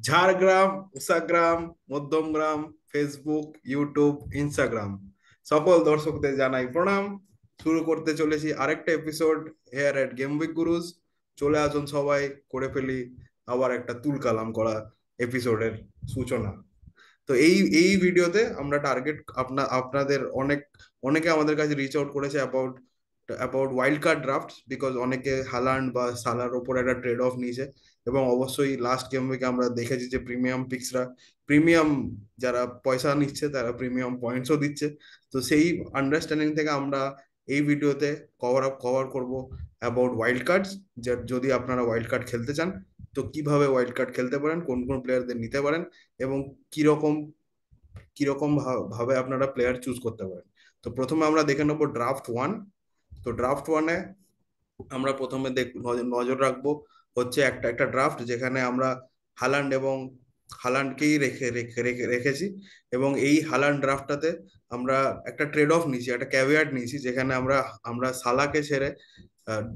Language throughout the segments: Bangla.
Jhargram, Ushagram, Madhyamgram, Facebook, YouTube, Instagram সকল দর্শকদের জানাই প্রণাম। শুরু করতে চলেছি আরেকটা episode here at game with gurus. চলে আসুন সবাই, করে ফেলি আবার একটা তুলকালাম করা এপিসোডের সূচনা। তো এই এই ভিডিওতে আমরা টার্গেট আপনাদের অনেকে আমাদের কাছে রিচ আউট করেছে about about wild card draft, because অনেকে হালান্ড বা সালার ওপর একটা ট্রেড অফ নিয়েছে। এবং অবশ্যই লাস্ট গেম উইকে আমরা দেখেছি যে প্রিমিয়াম যারা পয়সা নিচ্ছে তারা প্রিমিয়াম পয়েন্টসও দিচ্ছে। তো সেই আন্ডারস্ট্যান্ডিং থেকে আমরা এই ভিডিওতে কভার করব অ্যাবাউট ওয়াইল্ড কার্ডস। যদি আপনারা ওয়াইল্ড কার্ড খেলতে চান, তো কিভাবে ওয়াইল্ড কার্ড খেলতে পারেন, কোন কোন প্লেয়ারদের নিতে পারেন, এবং কিরকম কিরকম ভাবে আপনারা প্লেয়ার চুজ করতে পারেন। তো প্রথমে আমরা দেখে নেবো ড্রাফট ওয়ান। তো ড্রাফট ওয়ানে আমরা প্রথমে নজর রাখবো হচ্ছে একটা একটা ড্রাফট যেখানে আমরা হালান্ড এবং হালান্ডকেই রেখেছি। এবং এই হালান্ড ড্রাফটটাতে আমরা একটা ট্রেড অফ নিয়েছি, একটা ক্যাভিয়াট নিয়েছি, যেখানে আমরা আমরা সালাকে ছেড়ে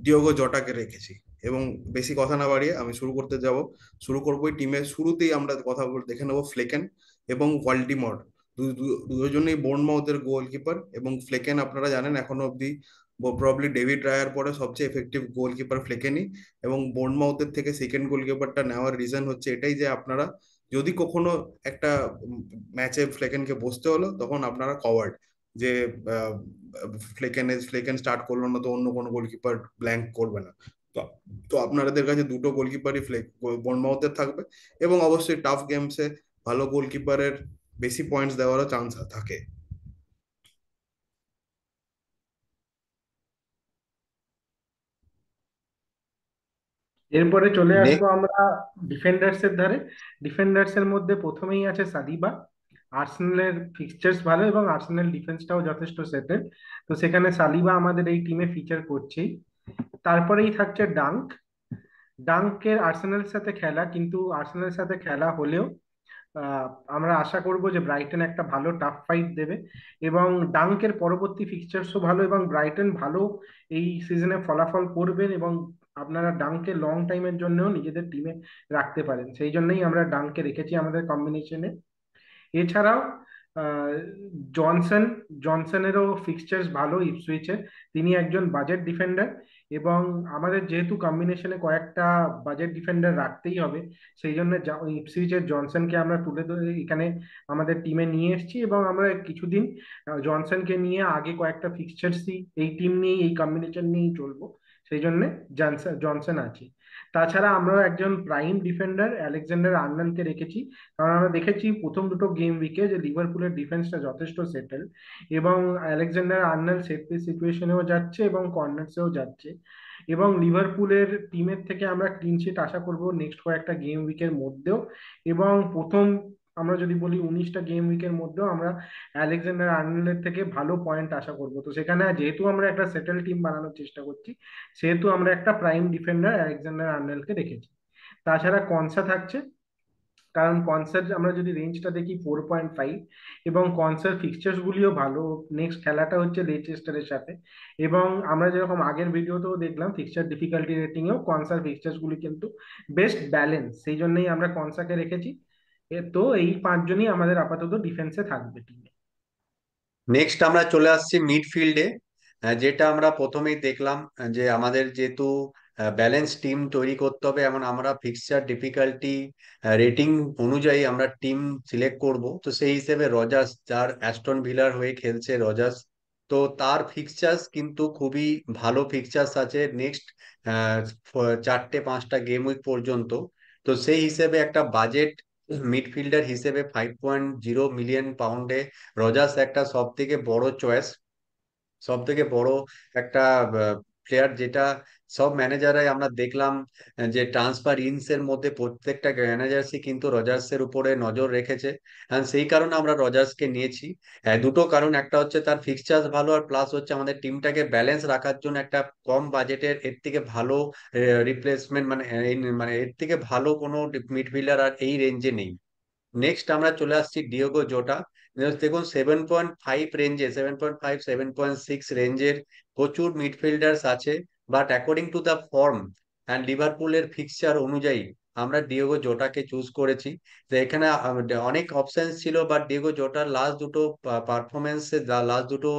ডিওগো জটাকে রেখেছি। এবং বেশি কথা না বাড়িয়ে আমি শুরু করবো টিমের শুরুতেই আমরা কথা দেখে নেবো ফ্লেকেন এবং ভল্টিমর। দুজনেই বোর্নমাউথের গোলকিপার, এবং ফ্লেকেন আপনারা জানেন এখনো অব্দি প্রবলি ডেভিড রায়ার পরে সবচেয়ে এফেক্টিভ গোলকিপার ফ্লেকেনই। এবং বোর্নমাউথের থেকে সেকেন্ড গোলকিপারটা নেওয়ার রিজন হচ্ছে এটাই যে আপনারা যদি কখনো একটা ম্যাচে ফ্লেকেনকে বসতে হলো তখন আপনারা কভার্ড, যে আহ, ফ্লেকেন স্টার্ট করলো না তো অন্য কোনো গোলকিপার ব্ল্যাঙ্ক করবে না। তো তো আপনাদের কাছে দুটো গোলকিপারই বোর্নমাউথের থাকবে। এবং অবশ্যই টাফ গেমসে ভালো গোলকিপারের বেশি পয়েন্টস দেওয়ারও চান্স থাকে। এরপরে চলে আসবো নেক্সট আমরা ডিফেন্ডার্স এর ধারে। ডিফেন্ডার্স এর মধ্যে প্রথমেই আছে সালিবা। আর্সেনালের ফিক্সচার্স ভালো এবং আর্সেনাল ডিফেন্সটাও যথেষ্ট সেটেল, তো সেখানে সালিবা আমাদের এই টিমে ফিচার করছেই। তারপরেই থাকছে ডাঙ্ক। ডাঙ্কের আর্সেনালের সাথে খেলা, কিন্তু আর্সেনালের সাথে খেলা হলেও আহ, আমরা আশা করব যে ব্রাইটন একটা ভালো টাফ ফাইট দেবে। এবং ডাঙ্কের পরবর্তী ফিক্সচার্সও ভালো এবং ব্রাইটন ভালো এই সিজনে ফলাফল করবেন, এবং আপনারা ডাঙ্কে লং টাইমের জন্যও নিজেদের টিমে রাখতে পারেন, সেই জন্যই আমরা ডাঙ্কে রেখেছি আমাদের কম্বিনেশনে। এছাড়াও আহ, জনসন জনসনেরও ফিক্সচার্স ভালো ইপসুইচে। তিনি একজন বাজেট ডিফেন্ডার, এবং আমাদের যেহেতু কম্বিনেশনে কয়েকটা বাজেট ডিফেন্ডার রাখতেই হবে, সেই জন্য ইপসুইচের জনসনকে আমরা তুলে ধরে এখানে আমাদের টিমে নিয়ে এসেছি। এবং আমরা কিছুদিন জনসনকে নিয়ে আগে কয়েকটা ফিক্সচার্সই এই টিম নিয়েই এই কম্বিনেশন নিয়েই চলবো, সেই জন্য জনসন জনসন আছে। তাছাড়া আমরা একজন প্রাইম ডিফেন্ডার আলেকজান্ডার আর্নল্ডকে রেখেছি, কারণ আমরা দেখেছি প্রথম দুটো গেম উইকে যে লিভারপুলের ডিফেন্সটা যথেষ্ট সেটেল, এবং আলেকজান্ডার আর্নল্ড সেট পিস সিচুয়েশনেও যাচ্ছে এবং কর্নার্সেও যাচ্ছে। এবং লিভারপুলের টিমের থেকে আমরা ক্লিন শিট আশা করব নেক্সট কয়েকটা গেম উইকের মধ্যেও। এবং প্রথম আমরা যদি বলি 19টা গেম উইকের মধ্যেও আমরা আলেকজান্ডার আর্নল্ডের থেকে ভালো পয়েন্ট আশা করব। তো সেখানে যেহেতু আমরা একটা সেটেল টিম বানানোর চেষ্টা করছি, সেহেতু আমরা একটা প্রাইম ডিফেন্ডার আলেকজান্ডার আর্নল্ডকে রেখেছি। তাছাড়া কনসা থাকছে, কারণ কনসার আমরা যদি রেঞ্জটা দেখি 4.5, এবং কনসার ফিক্সচার্স গুলিও ভালো। নেক্সট খেলাটা হচ্ছে লেচেস্টারের সাথে, এবং আমরা যেরকম আগের ভিডিওতেও দেখলাম ফিক্সচার ডিফিকাল্টি রেটিং এও কনসার ফিক্সচার্স গুলি কিন্তু বেস্ট ব্যালেন্স, সেই জন্যই আমরা কনসাকে রেখেছি। তো এই পাঁচজনই আমাদের আপাতত ডিফেন্সে থাকবে টিমে। নেক্সট আমরা চলে আসছি মিডফিল্ডে, যেটা আমরা প্রথমেই দেখলাম যে আমাদের যেহেতু ব্যালেন্স টিম তৈরি করতে হবে, এমন আমরা ফিক্সচার ডিফিকাল্টি রেটিং অনুযায়ী আমরা টিম সিলেক্ট করব। তো সেই হিসেবে রজার্স, যার অ্যাস্টন ভিলার হয়ে খেলছে রজার্স, তো তার ফিক্সচার্স কিন্তু খুবই ভালো ফিক্সচার্স আছে নেক্সট 4-5টা গেম উইক পর্যন্ত। তো সেই হিসেবে একটা বাজেট মিডফিল্ডার হিসেবে 5.0 মিলিয়ন পাউন্ডে রজার্স একটা সব থেকে বড় চয়েস, সব থেকে বড় একটা প্লেয়ার, যেটা সব ম্যানেজারাই আমরা দেখলাম যে ট্রান্সফার ইনস এর মধ্যে প্রত্যেকটা ম্যানেজার্সই কিন্তু রজার্স এর উপরে নজর রেখেছে। And সেই কারণে আমরা রজার্সকে নিয়েছি। দুটো কারণ, একটা হচ্ছে তার ফিক্সচার্স ভালো, আর প্লাস হচ্ছে আমাদের টিমটাকে ব্যালেন্স রাখার জন্য একটা কম বাজেটের এর থেকে ভালো রিপ্লেসমেন্ট, মানে মানে এর থেকে ভালো কোনো মিডফিল্ডার আর এই রেঞ্জে নেই। নেক্সট আমরা চলে আসছি ডিওগো জোটা। দেখুন 7.5 রেঞ্জে, 7.5, 7.6 রেঞ্জের প্রচুর মিডফিল্ডার্স আছে, but according to the form and লিভারপুলের ফিক্সচার অনুযায়ী আমরা ডিয়েগো জোটাকে চুজ করেছি। তো এখানে অনেক অপশন ছিল, বাট ডিয়েগো জোটার লাস্ট দুটো লাস্ট দুটো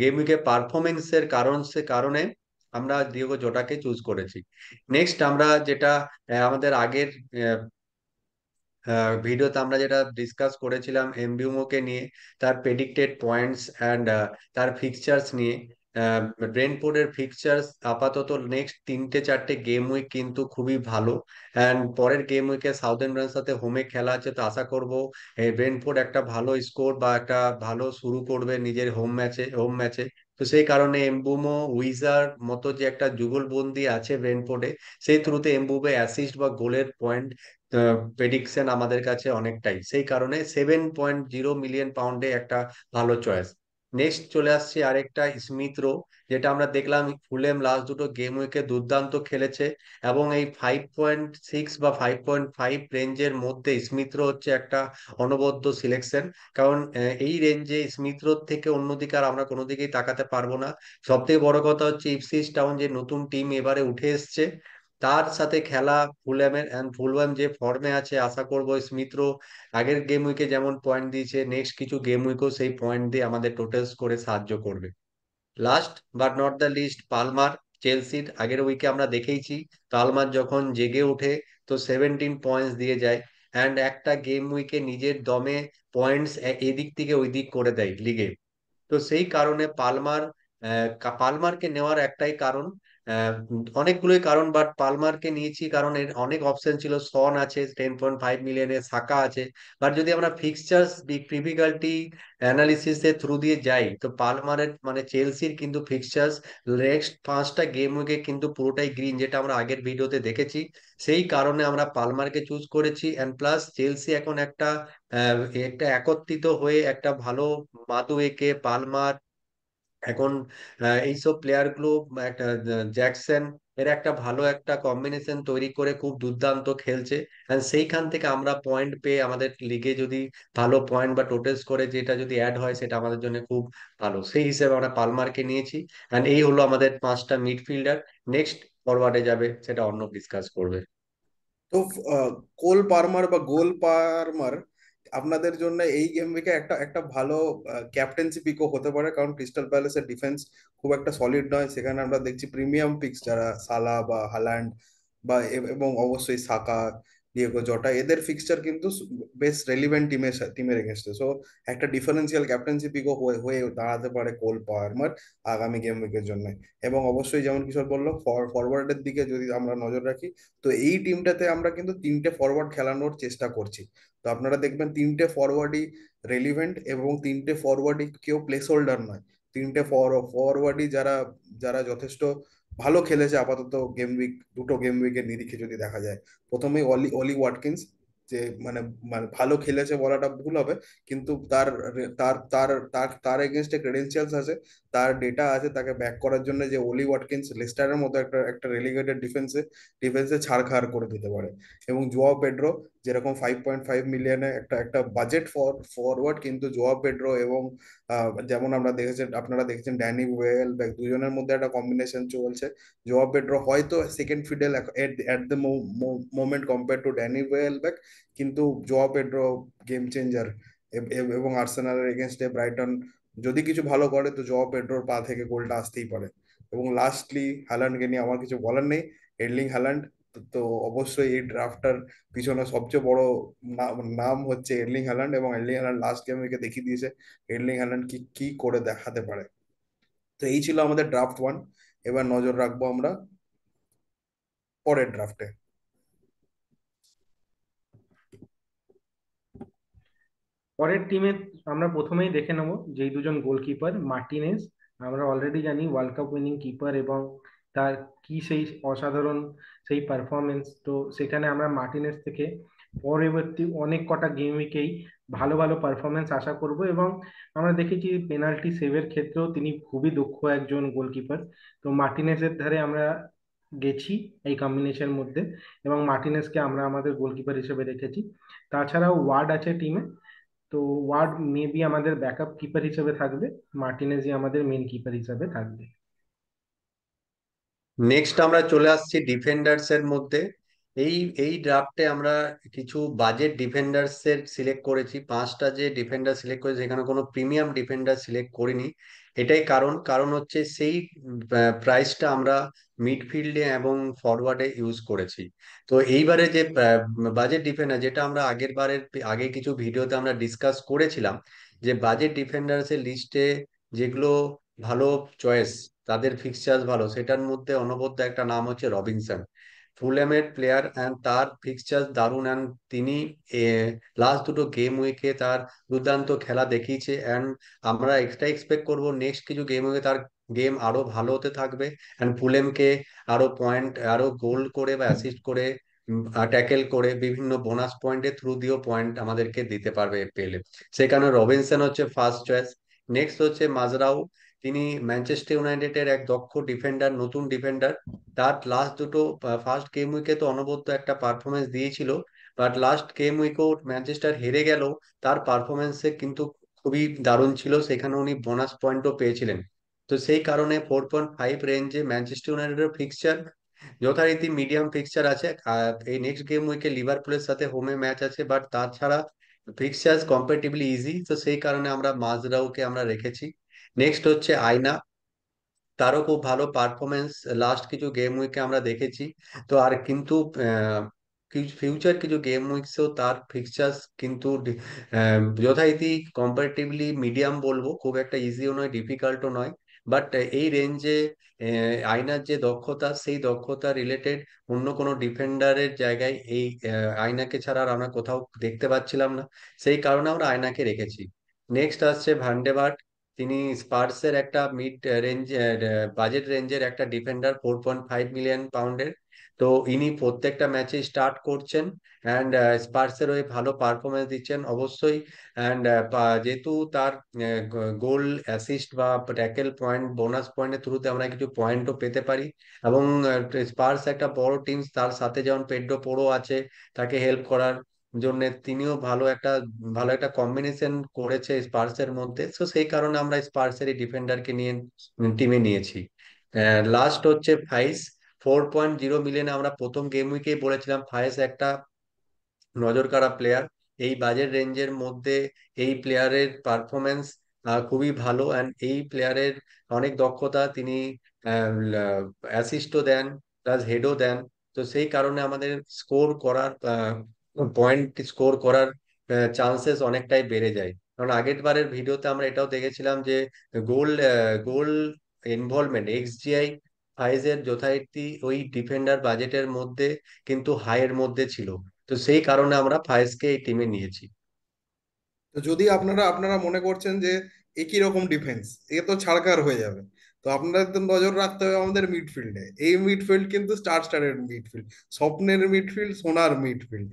গেম উইকে পারফরমেন্সের কারণে আমরা ডিয়েগো জোটাকে চুজ করেছি। নেক্সট আমরা যেটা আমাদের আগের ভিডিওতে আমরা যেটা ডিসকাস করেছিলাম এমবিউমোকে নিয়ে, তার প্রেডিক্টেড পয়েন্টস অ্যান্ড তার ফিক্সচার্স নিয়ে। ব্রেন্টফোর্ডের ফিক্সচার্স আপাতত নেক্সট 3-4টে গেম উইক কিন্তু খুবই ভালো, অ্যান্ড পরের গেম উইকে সাউদার্ন সাথে হোমে খেলা আছে, তো আশা করব ব্রেন্টফোর্ড একটা ভালো স্কোর বা একটা ভালো শুরু করবে নিজের হোম ম্যাচে। তো সেই কারণে এমবুমো উইজার মতো যে একটা যুগলবন্দি আছে ব্রেন্টফোর্ডে, সেই থ্রুতে এমবুমে অ্যাসিস্ট বা গোলের পয়েন্ট প্রেডিকশন আমাদের কাছে অনেকটাই, সেই কারণে 7.0 মিলিয়ন পাউন্ডে একটা ভালো চয়েস। নেক্সট চলে আসছে আরেকটা স্মিথ রো, যেটা আমরা দেখলাম ফুলেম লাস্ট দুটো গেম উইকে দুর্দান্ত খেলেছে, এবং এই 5.6 বা 5.5 রেঞ্জের মধ্যে স্মিথ রো হচ্ছে একটা অনবদ্য সিলেকশন। কারণ এই রেঞ্জে স্মিথ রোর থেকে অন্যদিকে আর আমরা কোনো দিকেই তাকাতে পারবো না। সব থেকে বড় কথা হচ্ছে ইপসিচ টাউন যে নতুন টিম এবারে উঠে এসছে, তার সাথে খেলা ফুলহ্যাম যে ফর্মে আছে, আশা করবো স্মিথ্রো আগের গেম উইকে যেমন পয়েন্ট দিয়েছে, নেক্সট কিছু গেম উইকেও সেই পয়েন্ট দিয়ে আমাদের টোটালস করে সাহায্য করবে। Last but not the least, Palmer. চেলসির আগের উইকে আমরা দেখেইছি, পালমার যখন জেগে ওঠে তো 17 পয়েন্টস দিয়ে যায়, অ্যান্ড একটা গেম উইকে নিজের দমে পয়েন্টস এদিক থেকে ওই দিক করে দেয় লিগে। তো সেই কারণে পালমারকে নেওয়ার একটাই কারণ, অনেকগুলোই কারণ, বাট পালমারকে নিয়েছি কারণ এর অনেক অপশন ছিল। সন আছে 10.5 মিলিয়নে, সাকা আছে। বাট যদি আমরা ফিক্সচার্স ডিফিকাল্টি অ্যানালিসিস এর থ্রু দিয়ে যাই, তো পালমারের মানে চেলসির কিন্তু ফিক্সচার্স নেক্সট 5টা গেম উইকে কিন্তু পুরোটাই গ্রিন, যেটা আমরা আগের ভিডিওতে দেখেছি। সেই কারণে আমরা পালমারকে চুজ করেছি। অ্যান্ড প্লাস চেলসি এখন একটা একত্রিত হয়ে একটা ভালো মাদুয়েকে, পালমার, এখন এইসব প্লেয়ার গুলো, একটা জ্যাকসন, এর একটা ভালো একটা কম্বিনেশন তৈরি করে খুব দুর্দান্ত খেলছে। And সেইখান থেকে আমরা পয়েন্ট পেয়ে আমাদের লিগে যদি ভালো পয়েন্ট বা টোটালস করে যেটা যদি অ্যাড হয়, সেটা আমাদের জন্য খুব ভালো। সেই হিসেবে আমরা পালমারকে নিয়েছি। অ্যান্ড এই হলো আমাদের 5টা মিডফিল্ডার। নেক্সট ফরওয়ার্ডে যাবে সেটা অন্য ডিসকাস করবে। তো কোল পারমার বা গোল পারমার আপনাদের জন্য এই গেম উইকে একটা একটা ভালো ক্যাপ্টেন্সি পিকও হতে পারে, কারণ ক্রিস্টাল প্যালেসের ডিফেন্স খুব একটা সলিড নয়। সেখানে আমরা দেখছি প্রিমিয়াম পিকস যারা সালা বা হাল্যান্ড বা এবং অবশ্যই সাকা, ডিয়েগো জটা, এদের ফিক্সচার কিন্তু বেশ রেলিভেন্ট টিমের এগেনস্টে। সো একটা ডিফারেন্সিয়াল ক্যাপ্টেন্সি পিকও হয়ে হয়ে দাঁড়াতে পারে কোল পারমার আগামী গেম উইকের জন্য। এবং অবশ্যই যেমন কিশোর বললো, ফরওয়ার্ডের দিকে যদি আমরা নজর রাখি, তো এই টিমটাতে আমরা কিন্তু 3টে ফরওয়ার্ড খেলানোর চেষ্টা করছি। তো আপনারা দেখবেন 3টে ফরওয়ার্ডই রেলিভেন্ট, এবং 3টে ফরওয়ার্ডই কেউ প্লেস হোল্ডার নয়। 3টে ফরওয়ার্ডই যারা যারা যথেষ্ট ভালো খেলেছে আপাতত গেম উইক, দুটো গেম উইকের নিরিখে যদি দেখা যায়। প্রথমেই অলি অলি ওয়াটকিন্স, যে মানে মানে ভালো খেলেছে বলাটা ভুল হবে, কিন্তু তার তার তার তার এগেনস্টে ক্রেডেন্সিয়ালস আছে, তার ডেটা আছে তাকে ব্যাক করার জন্য, যে অলি ওয়াটকিন্স লেস্টারের মতো একটা একটা রেলিগেটেড ডিফেন্সে ডিফেন্সে ছাড়খাড় করে দিতে পারে। এবং জোয়াও পেড্রো, যেরকম 5.5 মিলিয়নে একটা একটা বাজেট ফরওয়ার্ড, কিন্তু জোয়াও পেড্রো এবং যেমন আপনারা দেখেছেন ড্যানি ওয়েলব্যাক, দুজনের মধ্যে একটা কম্বিনেশন চলছে। জোয়াও পেড্রো হয়তো second fiddle at the moment compare to Danny Welbeck, কিন্তু জোয়াও পেড্রো গেম চেঞ্জার। এবং আর্সেনালের এগেনস্টে ব্রাইটন যদি কিছু ভালো করে, তো জোয়াও পেড্রোর পা থেকে গোলটা আসতেই পারে। এবং লাস্টলি হ্যালান্ডকে নিয়ে আমার কিছু বলার নেই। এর্লিং হ্যালান্ড, তো অবশ্যই এই ড্রাফটার পিছনে সবচেয়ে বড় নাম হচ্ছে এর্লিং হ্যালান্ড, এবং এর্লিং হ্যালান্ড লাস্ট গেম উইকে দেখিয়ে দিয়েছে এর্লিং হ্যালান্ড কি কি করে দেখাতে পারে। তো এই ছিল আমাদের ড্রাফট 1। এবার নজর রাখবো আমরা পরের ড্রাফটে। পরের টিমে আমরা প্রথমেই দেখে নেব যেই দুজন গোলকিপার মার্টিনেজ। আমরা অলরেডি জানি ওয়ার্ল্ড কাপ উইনিং কিপার, এবং তার কি সেই অসাধারণ সেই পারফরমেন্স। তো সেখানে আমরা মার্টিনেজ থেকে পরবর্তী অনেক কটা গেম উইকেই ভালো ভালো পারফরমেন্স আশা করব। এবং আমরা দেখেছি পেনাল্টি সেভের ক্ষেত্রেও তিনি খুবই দক্ষ একজন গোলকিপার। তো মার্টিনেজের ধারে আমরা গেছি এই কম্বিনেশনের মধ্যে, এবং মার্টিনেজকে আমরা আমাদের গোলকিপার হিসেবে রেখেছি। তাছাড়াও ওয়ার্ড আছে টিমে, তো ওয়ার্ড মেবি আমাদের ব্যাকআপ কিপার হিসেবে থাকবে, মার্টিনেজি আমাদের মেন কিপার হিসেবে থাকবে। নেক্সট আমরা চলে আসছি ডিফেন্ডার্স এর মধ্যে। এই এই ড্রাফটে আমরা কিছু বাজেট ডিফেন্ডার্স এর সিলেক্ট করেছি, 5টা যে ডিফেন্ডার সিলেক্ট করেছি সেখানে কোনো প্রিমিয়াম ডিফেন্ডার সিলেক্ট করিনি। এটাই কারণ হচ্ছে সেই প্রাইসটা আমরা মিডফিল্ডে এবং ফরওয়ার্ডে ইউজ করেছি। তো এইবারে যে বাজেট ডিফেন্ডার, যেটা আমরা আগে কিছু ভিডিওতে আমরা ডিসকাস করেছিলাম, যে বাজেট ডিফেন্ডার্স এর লিস্টে যেগুলো ভালো চয়েস, তাদের ফিক্সচার্স ভালো, সেটার মধ্যে অনবদ্য একটা নাম হচ্ছে রবিনসন, ফুলহ্যামের প্লেয়ার, অ্যান্ড তার ফিক্সচার্স দারুণ। অ্যান্ড তিনি লাস্ট দুটো গেম উইকে তার দুর্দান্ত খেলা দেখিয়েছে। অ্যান্ড আমরা এটা এক্সপেক্ট করবো নেক্সট কিছু গেম উইকে তার গেম আরো ভালো হতে থাকবে, অ্যান্ড ফুলহ্যামকে আরো পয়েন্ট, আরো গোল করে বা অ্যাসিস্ট করে, ট্যাকেল করে, বিভিন্ন বোনাস পয়েন্টের থ্রু দিয়েও পয়েন্ট আমাদেরকে দিতে পারবে এপিএল এ। সেখানে রবিনসন হচ্ছে ফার্স্ট চয়েস। নেক্সট হচ্ছে মাজরাউ। তিনি ম্যানচেস্টার ইউনাইটেডের এক দক্ষ ডিফেন্ডার, নতুন ডিফেন্ডার। তার লাস্ট দুটো, ফার্স্ট গেম উইকে তো অনবদ্য একটা পারফরমেন্স দিয়েছিল, বাট লাস্ট গেম উইকেও ম্যানচেস্টার হেরে গেল, তার পারফরমেন্সে কিন্তু খুবই দারুণ ছিল, সেখানে উনি বোনাস পয়েন্টও পেয়েছিলেন। তো সেই কারণে 4.5 রেঞ্জে ম্যানচেস্টার ইউনাইটেডের ফিক্সচার যথারীতি মিডিয়াম ফিক্সচার আছে। এই নেক্সট গেম উইকে লিভারপুলের সাথে হোমে ম্যাচ আছে, বাট তাছাড়া ফিক্সচার কম্পারেটিভলি ইজি, তো সেই কারণে আমরা মাজরাউকে আমরা রেখেছি। নেক্সট হচ্ছে আয়না। তারও খুব ভালো পারফরমেন্স লাস্ট কিছু গেম উইকে আমরা দেখেছি। তো আর কিন্তু ফিউচার কিছু গেম উইকসেও তার ফিক্সচার্স কিন্তু যথারীতি কম্পারেটিভলি মিডিয়াম বলবো, খুব একটা ইজিও নয়, ডিফিকাল্টও নয়। বাট এই রেঞ্জে আয়নার যে দক্ষতা, সেই দক্ষতা রিলেটেড অন্য কোনো ডিফেন্ডারের জায়গায় এই আয়নাকে ছাড়া আর আমরা কোথাও দেখতে পাচ্ছিলাম না, সেই কারণে আমরা আয়নাকে রেখেছি। নেক্সট আসছে ভান্ডেবার্ট। তিনি স্পার্সের একটা মিড রেঞ্জ বাজেট রেঞ্জের একটা ডিফেন্ডার, 4.5 মিলিয়ন পাউন্ডের। তো ইনি প্রত্যেকটা ম্যাচে স্টার্ট করছেন, অ্যান্ড স্পার্সের হয়ে ভালো পারফরমেন্স দিচ্ছেন অবশ্যই। অ্যান্ড যেহেতু তার গোল, অ্যাসিস্ট বা ট্যাকেল পয়েন্ট, বোনাস পয়েন্টের থ্রুতে আমরা কিছু পয়েন্টও পেতে পারি। এবং স্পার্স একটা বড় টিম, তার সাথে যেমন পেড্রো পোরো আছে তাকে হেল্প করার জন্য, তিনিও ভালো একটা কম্বিনেশন করেছে স্পার্সের মধ্যে। তো সেই কারণে আমরা স্পার্সের এই ডিফেন্ডারকে নিয়ে টিমে নিয়েছি। লাস্ট হচ্ছে ফাইস। 4.0 মিলিয়নে আমরা প্রথম গেম উইকেই বলেছিলাম ফাইস একটা নজর কাড়া প্লেয়ার। এই বাজেট রেঞ্জের মধ্যে এই প্লেয়ারের পারফরমেন্স খুবই ভালো, অ্যান্ড এই প্লেয়ারের অনেক দক্ষতা, তিনি অ্যাসিস্টও দেন প্লাস হেডও দেন। তো সেই কারণে আমাদের স্কোর করার, পয়েন্ট স্কোর করার চান্সেস অনেকটাই বেড়ে যায়। কারণ আগের বারের ভিডিওতে আমরা এটাও দেখেছিলাম যে গোল গোল ইনভলভমেন্ট, এক্সজিআই ফাইজের যথারীতি ওই ডিফেন্ডার বাজেটের মধ্যে কিন্তু হাইয়ের মধ্যে ছিল। তো সেই কারণে আমরা ফায়েজকে এই টিমে নিয়েছি। তো যদি আপনারা আপনারা মনে করছেন যে একই রকম ডিফেন্স, এ তো ছাড়কার হয়ে যাবে, তো আপনাদের তো নজর রাখতে হবে আমাদের মিডফিল্ডে। এই মিডফিল্ড কিন্তু স্টারের মিডফিল্ড, স্বপ্নের মিডফিল্ড, সোনার মিডফিল্ড।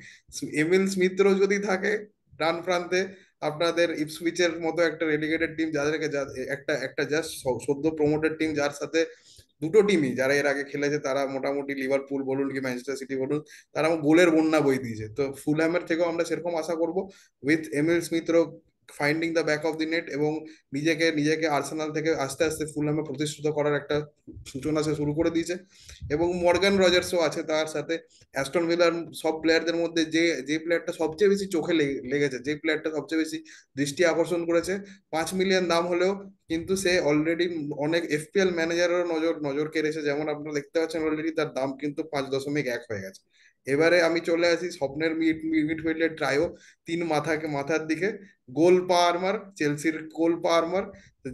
এমিল স্মিথরও যদি থাকে ডান প্রান্তে, আপনাদের ইপসউইচের মতো একটা রেলিগেটেড টিম, যাদেরকে একটা একটা জাস্ট সদ্য প্রমোটেড টিম, যার সাথে দুটো টিমই যারা এর আগে খেলেছে তারা মোটামুটি, লিভারপুল বলুন কি ম্যানচেস্টার সিটি বলুন, তারা গোলের বন্যা বই দিয়েছে। তো ফুলহ্যামের থেকেও আমরা সেরকম আশা করব, উইথ এমিল স্মিথরও finding the back of the net, এবং নিজেকে নিজেকে আর্সেনাল থেকে আস্তে আস্তে ফুলহ্যামে প্রতিষ্ঠিত করার একটা সূচনা সে শুরু করে দিয়েছে। এবং মর্গান রজার্সও আছে তার সাথে। অ্যাস্টন ভিলার সব প্লেয়ারদের মধ্যে যে যে প্লেয়ারটা সবচেয়ে বেশি চোখে লেগেছে, যে প্লেয়ারটা সবচেয়ে বেশি দৃষ্টি আকর্ষণ করেছে, 5 মিলিয়ন দাম হলেও কিন্তু সে অলরেডি অনেক এফপিএল ম্যানেজারেরও নজর নজর কেড়েছে। যেমন আপনারা দেখতে পাচ্ছেন অলরেডি তার দাম কিন্তু 5.1 হয়ে গেছে। এবারে আমি চলে আসি স্বপ্নের মিডফিল্ডের ট্রায়ো, মাথার দিকে। পারমার, চেলসির পারমার,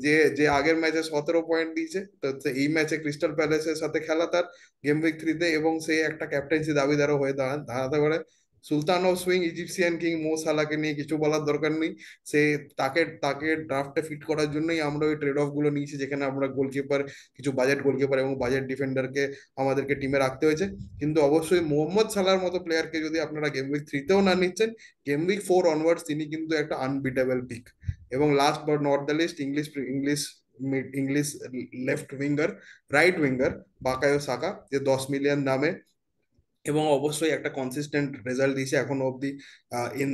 যে যে আগের ম্যাচে 17 পয়েন্ট দিয়েছে, তো এই ম্যাচে ক্রিস্টাল প্যালেসের সাথে খেলা তার গেম উইক 3-তে, এবং সে একটা ক্যাপ্টেন্সি দাবিদারও হয়ে দাঁড়াতে পারে। সুলতান অফ সুইং ইজিপসিয়ান কিং মো সালাকে নিয়ে কিছু বলার দরকার নেই। সে তাকে তাকে ড্রাফটে ফিট করার জন্যই আমরা ওই ট্রেড অফ গুলো নিয়েছি, যেখানে আমরা গোলকিপার, কিছু বাজেট গোলকিপার এবং বাজেট ডিফেন্ডারকে আমাদেরকে টিমে রাখতে হয়েছে। কিন্তু অবশ্যই মোহাম্মদ সালার মতো প্লেয়ারকে যদি আপনারা গেম উইক 3-তেও না নিচ্ছেন, গেম উইক 4 অনওয়ার্ডস তিনি কিন্তু একটা আনবিটেবল পিক। এবং last but not the least, English English English left winger, right winger Bukayo Saka, যে 10 মিলিয়ন দামে এবং অবশ্যই একটা কনসিস্টেন্ট রেজাল্ট দিয়েছে এখনো অব্দি, in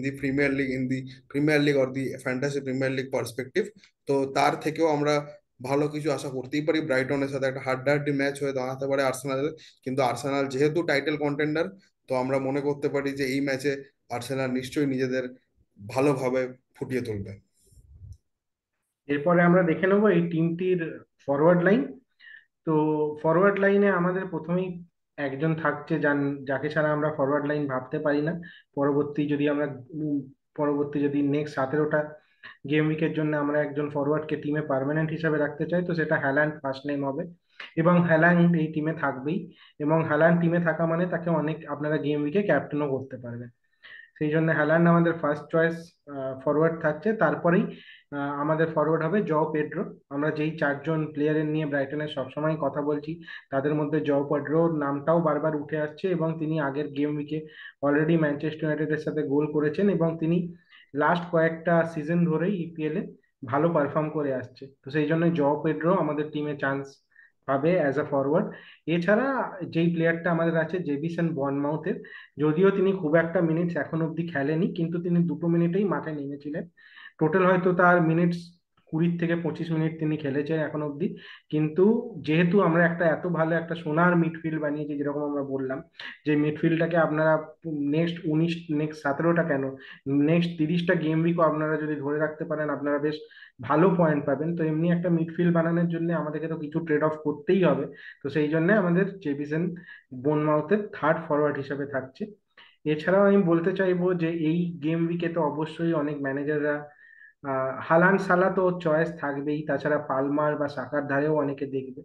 the premier league, or the fantasy premier league perspective. তো তার থেকেও আমরা ভালো কিছু আশা করতেই পারি। ব্রাইটনের সাথে একটা হাড্ডাহাড্ডি ম্যাচ হয়ে দাঁড়াতে পারে আর্সেনালের, কিন্তু আর্সেনাল যেহেতু টাইটেল কন্টেন্ডার, তো আমরা মনে করতে পারি যে এই ম্যাচে আর্সেনাল নিশ্চয়ই নিজেদের ভালোভাবে ফুটিয়ে তুলবে। এরপরে আমরা দেখে নেবো এই টিমটির ফরওয়ার্ড লাইন। তো ফরওয়ার্ড লাইনে আমাদের প্রথমেই একজন থাকছে যাকে ছাড়া আমরা ফরওয়ার্ড লাইন ভাবতে পারি না। পরবর্তী যদি আমরা উম, পরবর্তী যদি নেক্সট 17টা গেম উইকের জন্য আমরা একজন ফরওয়ার্ডকে টিমে পার্মানেন্ট হিসাবে রাখতে চাই, তো সেটা হ্যালান্ড ফার্স্ট নেম হবে। এবং হ্যালান্ড এই টিমে থাকবেই। এবং হ্যালান্ড টিমে থাকা মানে তাকে অনেক আপনারা গেম উইকে ক্যাপ্টেনও করতে পারবেন। সেই জন্য হ্যালান্ড আমাদের ফার্স্ট চয়েস ফরওয়ার্ড থাকছে। তারপরেই আমাদের ফরওয়ার্ড হবে জও পেড্রো। আমরা যেই 4জন প্লেয়ারের নিয়ে ব্রাইটনের সবসময় কথা বলছি, তাদের মধ্যে জও পেড্রোর নামটাও বারবার উঠে আসছে, এবং তিনি আগের গেম উইকে অলরেডি ম্যানচেস্টার ইউনাইটেডের সাথে গোল করেছেন, এবং তিনি লাস্ট কয়েকটা সিজন ধরেই ইপিএল এ ভালো পারফর্ম করে আসছে। তো সেই জন্য জও পেড্রো আমাদের টিমে চান্স পাবে অ্যাজ আ ফরওয়ার্ড। এছাড়া যেই প্লেয়ারটা আমাদের আছে জেবিসন বর্নমাউথের, যদিও তিনি খুব একটা মিনিটস এখন অব্দি খেলেনি, কিন্তু তিনি 2 মিনিটেই মাঠে নেমেছিলেন। টোটাল হয়তো তার মিনিটস 20 থেকে 25 মিনিট তিনি খেলেছেন এখন অব্দি। কিন্তু যেহেতু আমরা একটা এত ভালো একটা সোনার মিডফিল্ড বানিয়েছি, যেরকম আমরা বললাম যে মিডফিল্ডটাকে আপনারা নেক্সট 17টা কেন, নেক্সট 30টা গেম উইকও আপনারা যদি ধরে রাখতে পারেন, আপনারা বেশ ভালো পয়েন্ট পাবেন। তো এমনি একটা মিডফিল্ড বানানোর জন্য আমাদেরকে তো কিছু ট্রেড অফ করতেই হবে। তো সেই জন্য আমাদের জেবিসন বোনমাউথের থার্ড ফরওয়ার্ড হিসেবে থাকছে। এছাড়াও আমি বলতে চাইবো যে এই গেম উইকে তো অবশ্যই অনেক ম্যানেজাররা হালান্ড সালা তো চয়েস থাকবেই, তাছাড়া পালমার বা সাকার ধারেও অনেকে দেখবে।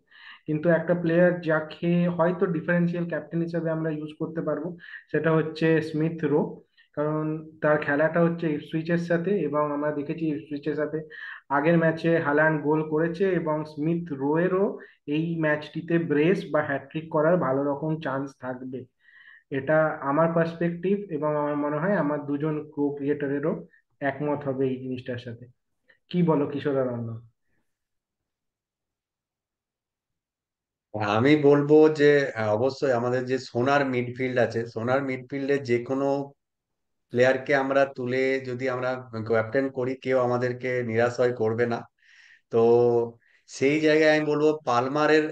কিন্তু একটা প্লেয়ার যাকে হয়তো ডিফারেন্সিয়াল ক্যাপ্টেন হিসেবে আমরা ইউজ করতে পারবো, সেটা হচ্ছে স্মিথ রো। কারণ তার খেলাটা হচ্ছে ইপসুইচের সাথে, এবং আমরা দেখেছি ইপসুইচের সাথে আগের ম্যাচে হালান্ড গোল করেছে, এবং স্মিথ রোয়েরও এই ম্যাচটিতে ব্রেস বা হ্যাটট্রিক করার ভালো রকম চান্স থাকবে। এটা আমার পার্সপেক্টিভ, এবং আমার মনে হয় আমার দুজন কো ক্রিয়েটরেরও একমত হবে এই জিনিসটার সাথে। কি বলো কিশোরানন্দ? আমি বলবো যে অবশ্যই আমাদের যে সোনার মিডফিল্ড আছে, সোনার মিডফিল্ডে যে কোনো প্লেয়ারকে আমরা তুলে যদি আমরা ক্যাপ্টেন করি, কেউ আমাদেরকে নিরাশয় করবে না। তো সেই জায়গায় আমি বলবো পালমারের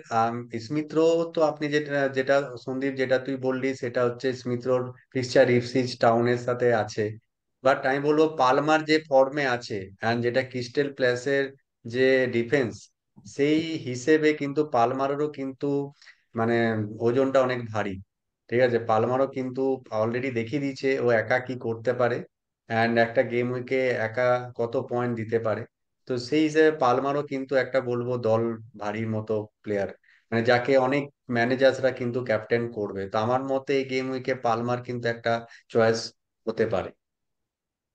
স্মিথ্র। তো আপনি যেটা যেটা সন্দীপ যেটা তুই বললি সেটা হচ্ছে স্মিথ্রোর ফিক্সচার ইপসিচ টাউনের সাথে আছে। বাট আমি বলবো পালমার যে ফর্মে আছে অ্যান্ড যেটা ক্রিস্টাল প্যালেসের যে ডিফেন্স, সেই হিসেবে কিন্তু পালমারেরও কিন্তু মানে ওজনটা অনেক ভারী। ঠিক আছে, পালমারও কিন্তু অলরেডি দেখিয়ে দিয়েছে ও একা কি করতে পারে, অ্যান্ড একটা গেম উইকে একা কত পয়েন্ট দিতে পারে। তো সেই হিসেবে পালমারও কিন্তু একটা বলবো দল ভারীর মতো প্লেয়ার, মানে যাকে অনেক ম্যানেজার্সরা কিন্তু ক্যাপ্টেন করবে। তো আমার মতে এই গেম উইকে পালমার কিন্তু একটা চয়েস হতে পারে।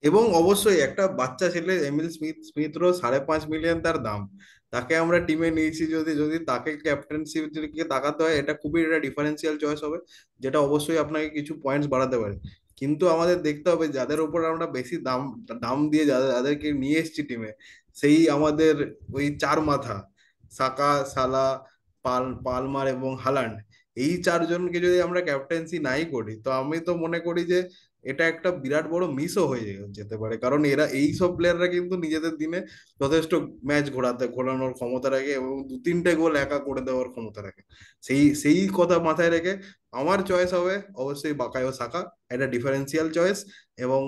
এবং অবশ্যই একটা বাচ্চা ছেলে এমিল স্মিথরও 5.5 মিলিয়ন তার দাম, তাকে আমরা টিমে নিয়েছি। যদি যদি তাকে ক্যাপ্টেনশিপ দিকে তাকাতে হয়, এটা খুবই একটা ডিফারেন্সিয়াল চয়েস হবে, যেটা অবশ্যই আপনাকে কিছু পয়েন্টস বাড়াতে পারে। কিন্তু আমাদের দেখতে হবে যাদের উপর আমরা বেশি দাম দাম দিয়ে যাদেরকে নিয়ে এসেছি টিমে, সেই আমাদের ওই চার মাথা সাকা, সালা, পালমার এবং হালান্ড, এই চারজনকে যদি আমরা ক্যাপ্টেন্সি নাই করি, তো আমি তো মনে করি যে এটা একটা বিরাট বড় মিসও হয়ে যেতে পারে। কারণ এরা এই সব প্লেয়াররা কিন্তু নিজেদের দিনে যথেষ্ট ম্যাচ ঘোরানোর ক্ষমতা রাখে, এবং 2-3টে গোল একা করে দেওয়ার ক্ষমতা রাখে। সেই সেই কথা মাথায় রেখে আমার চয়েস হবে অবশ্যই বাকায়ো সাকা। একটা ডিফারেন্সিয়াল চয়েস, এবং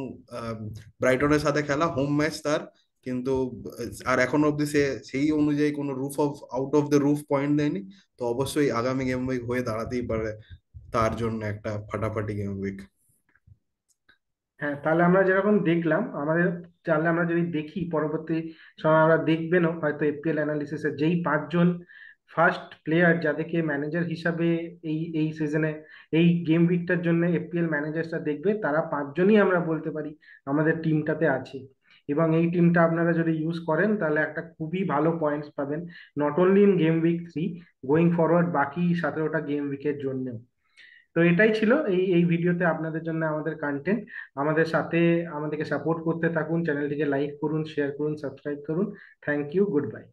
ব্রাইটনের সাথে খেলা হোম ম্যাচ তার। কিন্তু আর এখনো অব্দি সে সেই অনুযায়ী কোনো out of the roof point দেয়নি। তো অবশ্যই আগামী গেম উইক হয়ে দাঁড়াতেই পারে তার জন্য একটা ফাটাফাটি গেম উইক। হ্যাঁ, তাহলে আমরা যেরকম দেখলাম আমাদের, তাহলে আমরা যদি দেখি পরবর্তী সময় আমরা দেখবেনও হয়তো এপিএল অ্যানালিসিসে যেই 5জন ফার্স্ট প্লেয়ার যাদেরকে ম্যানেজার হিসাবে এই এই সিজনে এই গেম উইকটার জন্য এপিএল ম্যানেজাররা দেখবে, তারা 5জনই আমরা বলতে পারি আমাদের টিমটাতে আছে। এবং এই টিমটা আপনারা যদি ইউজ করেন তাহলে একটা খুবই ভালো পয়েন্টস পাবেন, not only in game week 3, going forward বাকি 17টা গেম উইকের জন্য। তো এটাই ছিল এই এই ভিডিওতে আপনাদের জন্য আমাদের কন্টেন্ট। আমাদের সাথে আমাদেরকে সাপোর্ট করতে থাকুন, চ্যানেলটিকে লাইক করুন, শেয়ার করুন, সাবস্ক্রাইব করুন। Thank you, good bye.